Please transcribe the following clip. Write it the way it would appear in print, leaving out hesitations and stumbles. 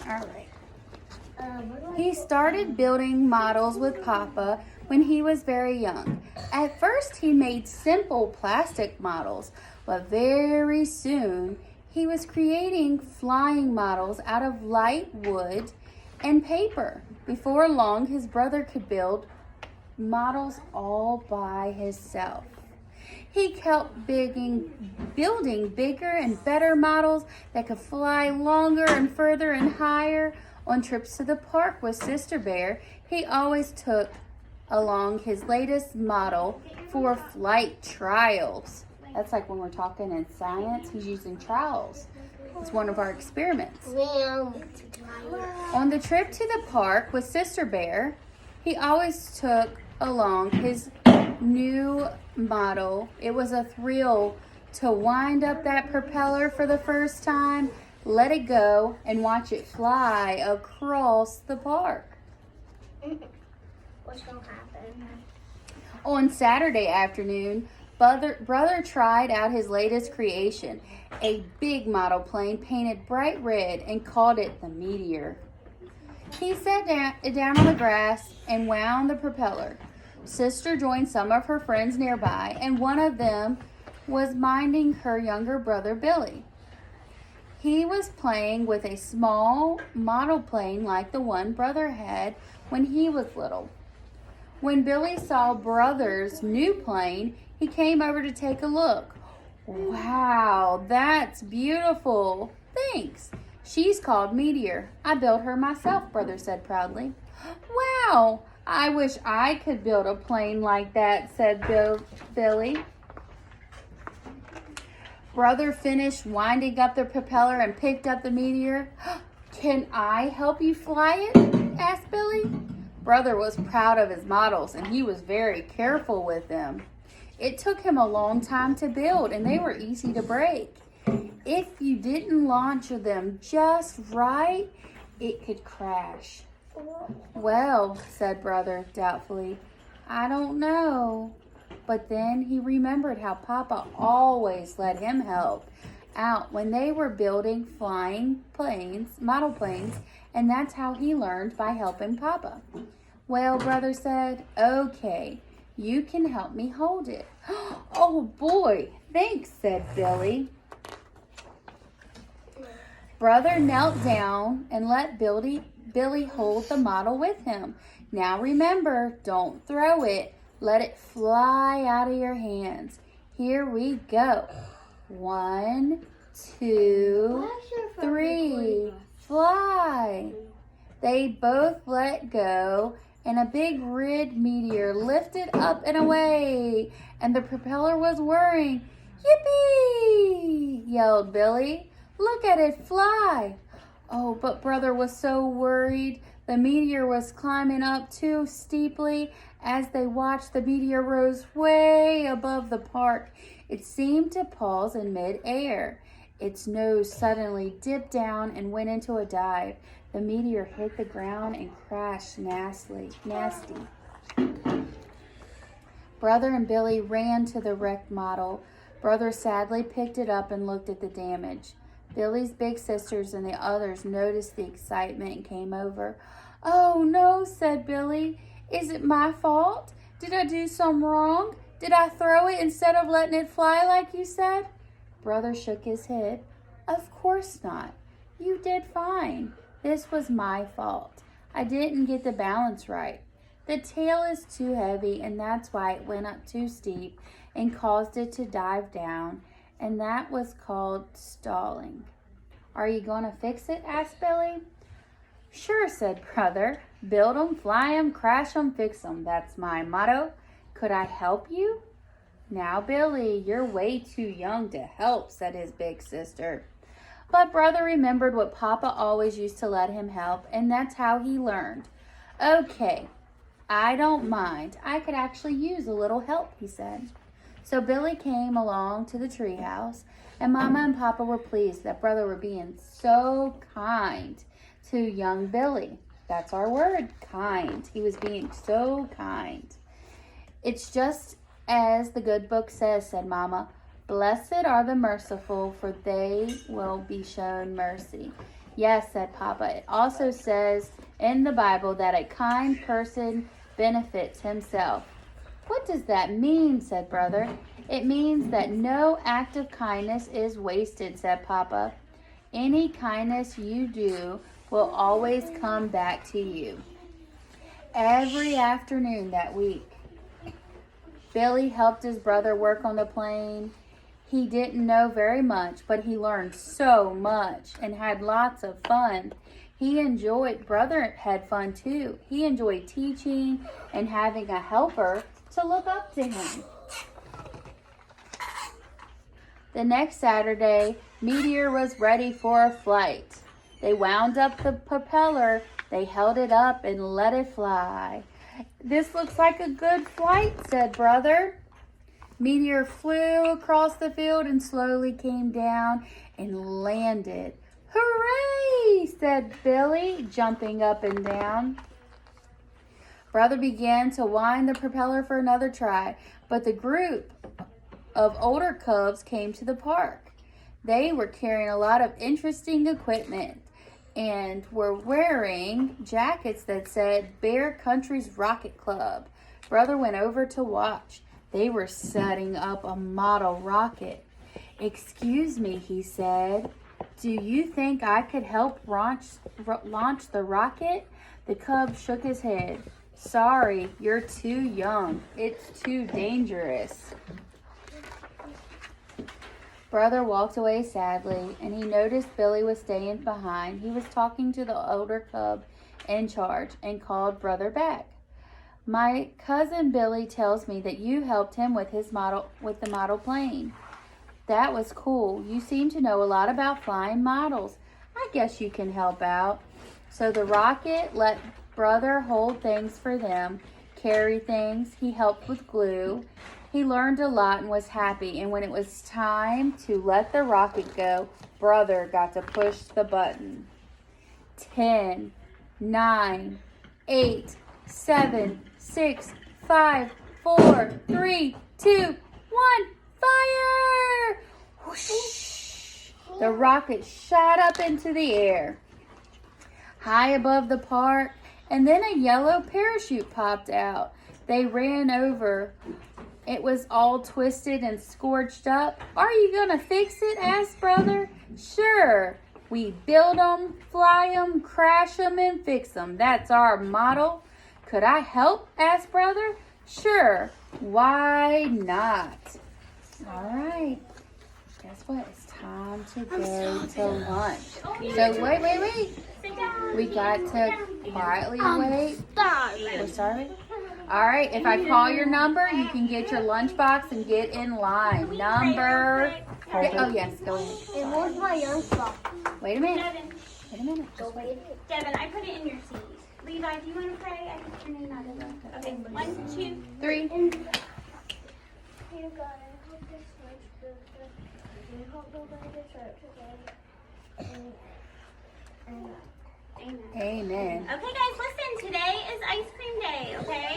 All right. He started building models with Papa when he was very young. At first, he made simple plastic models, but very soon he was creating flying models out of light wood and paper. Before long, his brother could build models all by himself. He kept building bigger and better models that could fly longer and further and higher. On trips to the park with Sister Bear, he always took along his latest model for flight trials. That's like when we're talking in science, he's using trials. It's one of our experiments. On the trip to the park with Sister Bear, he always took along his new model. It was a thrill to wind up that propeller for the first time, let it go, and watch it fly across the park. What's going to happen? On Saturday afternoon, Brother tried out his latest creation, a big model plane painted bright red, and called it the Meteor. He sat down on the grass and wound the propeller. Sister joined some of her friends nearby, and one of them was minding her younger brother, Billy. He was playing with a small model plane like the one Brother had when he was little. When Billy saw Brother's new plane, he came over to take a look. Wow, that's beautiful. Thanks. She's called Meteor. I built her myself, Brother said proudly. Wow, I wish I could build a plane like that, said Billy. Brother finished winding up the propeller and picked up the Meteor. Can I help you fly it? Asked Billy. Brother was proud of his models, and he was very careful with them. It took him a long time to build, and they were easy to break. If you didn't launch them just right, it could crash. Well, said Brother doubtfully, I don't know. But then he remembered how Papa always let him help out when they were building flying planes, model planes, and that's how he learned, by helping Papa. Well, Brother said, okay, you can help me hold it. Oh boy, thanks, said Billy. Brother knelt down and let Billy hold the model with him. Now remember, don't throw it. Let it fly out of your hands. Here we go. 1, 2, 3. Fly. They both let go, and a big red meteor lifted up and away, and the propeller was whirring. Yippee! Yelled Billy. Look at it fly. Oh, but Brother was so worried. The meteor was climbing up too steeply. As they watched, the meteor rose way above the park. It seemed to pause in mid-air. Its nose suddenly dipped down and went into a dive. The meteor hit the ground and crashed nasty. Brother and Billy ran to the wrecked model. Brother sadly picked it up and looked at the damage. Billy's big sisters and the others noticed the excitement and came over. Oh no, said Billy. Is it my fault? Did I do something wrong? Did I throw it instead of letting it fly like you said? Brother shook his head. Of course not. You did fine. This was my fault. I didn't get the balance right. The tail is too heavy, and that's why it went up too steep and caused it to dive down, and that was called stalling. Are you going to fix it? Asked Billy. Sure, said Brother. Build 'em, fly 'em, crash 'em, fix 'em. That's my motto. Could I help you? Now, Billy, you're way too young to help, said his big sister. But Brother remembered what Papa always used to let him help, and that's how he learned. Okay, I don't mind. I could actually use a little help, he said. So Billy came along to the treehouse, and Mama and Papa were pleased that Brother were being so kind to young Billy. That's our word, kind. He was being so kind. It's just as the good book says, said Mama. Blessed are the merciful, for they will be shown mercy. Yes, said Papa. It also says in the Bible that a kind person benefits himself. What does that mean? Said Brother. It means that no act of kindness is wasted, said Papa. Any kindness you do will always come back to you. Every afternoon that week, Billy helped his brother work on the plane. He didn't know very much, but he learned so much and had lots of fun. Brother had fun too. He enjoyed teaching and having a helper to look up to him. The next Saturday, Meteor was ready for a flight. They wound up the propeller, they held it up and let it fly. This looks like a good flight, said Brother. Meteor flew across the field and slowly came down and landed. Hooray, said Billy, jumping up and down. Brother began to wind the propeller for another try, but the group of older cubs came to the park. They were carrying a lot of interesting equipment and were wearing jackets that said Bear Country's Rocket Club. Brother went over to watch. They were setting up a model rocket. Excuse me, he said. Do you think I could help launch the rocket? The cub shook his head. Sorry, you're too young. It's too dangerous. Brother walked away sadly, and he noticed Billy was staying behind. He was talking to the older cub in charge and called Brother back. My cousin Billy tells me that you helped him with the model plane. That was cool. You seem to know a lot about flying models. I guess you can help out. So the rocket let Brother hold things for them, carry things. He helped with glue. He learned a lot and was happy. And when it was time to let the rocket go, Brother got to push the button. 10, 9, 8, 7, 6, 5, 4, 3, 2, 1, fire! Whoosh! The rocket shot up into the air, high above the park, and then a yellow parachute popped out. They ran over. It was all twisted and scorched up. Are you gonna fix it? Asked Brother. Sure. We build them, fly them, crash them, and fix them. That's our model. Could I help? Asked Brother. Sure. Why not? All right. Guess what? It's time to go to lunch. So wait. We got to quietly wait. We're sorry. All right. If I call your number, you can get your lunchbox and get in line. Number. Oh yes. Go ahead. And where's my lunchbox? Wait a minute. Devin, Wait a minute. Just wait. Devin, I put it in your seat. Levi, do you want to pray? I put your name out of it. Okay, 1, 2, 3. Dear God, I hope this lunch goes good. I hope nobody gets hurt today. Amen. Amen. Okay, guys, listen. Today is ice cream day, okay?